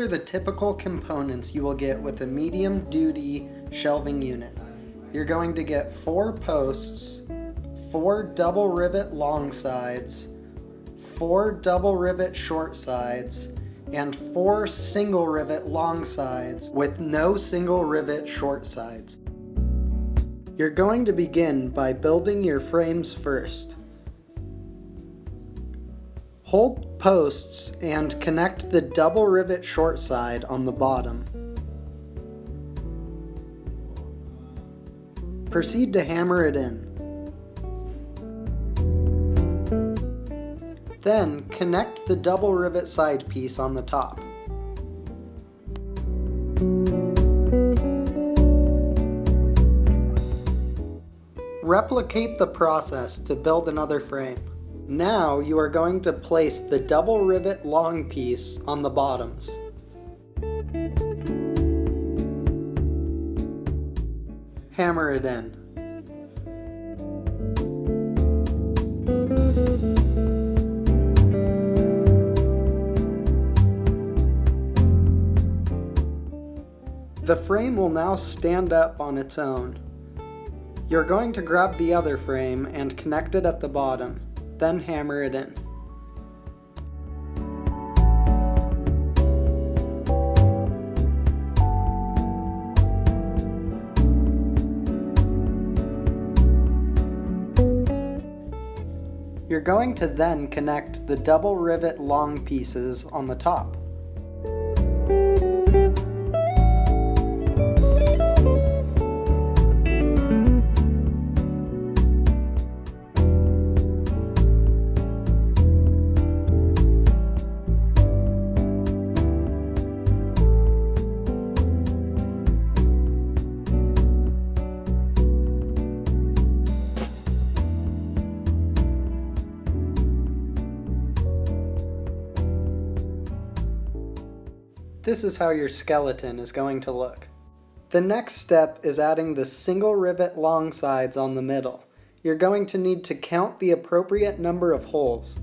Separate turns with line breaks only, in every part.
are the typical components you will get with a medium-duty shelving unit. You're going to get 4 posts, 4 double rivet long sides, 4 double rivet short sides, and 4 single rivet long sides with no single rivet short sides. You're going to begin by building your frames first. Hold posts and connect the double rivet short side on the bottom. Proceed to hammer it in. Then connect the double rivet side piece on the top. Replicate the process to build another frame. Now you are going to place the double rivet long piece on the bottoms. Hammer it in. The frame will now stand up on its own. You're going to grab the other frame and connect it at the bottom, then hammer it in. You're going to then connect the double rivet long pieces on the top. This is how your skeleton is going to look. The next step is adding the single rivet long sides on the middle. You're going to need to count the appropriate number of holes.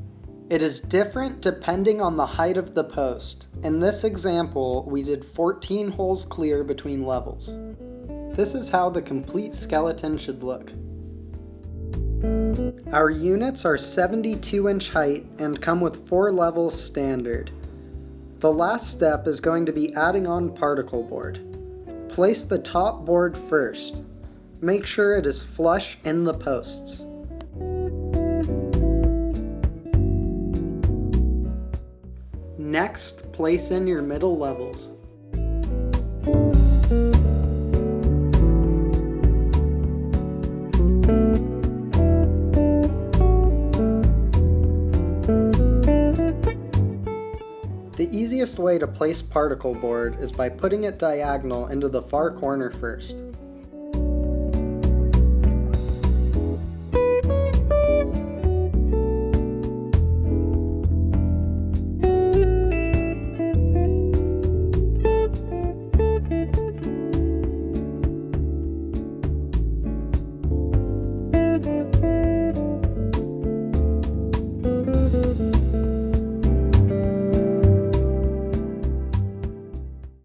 It is different depending on the height of the post. In this example, we did 14 holes clear between levels. This is how the complete skeleton should look. Our units are 72-inch height and come with 4 levels standard. The last step is going to be adding on particle board. Place the top board first. Make sure it is flush in the posts. Next, place in your middle levels. The easiest way to place particle board is by putting it diagonal into the far corner first.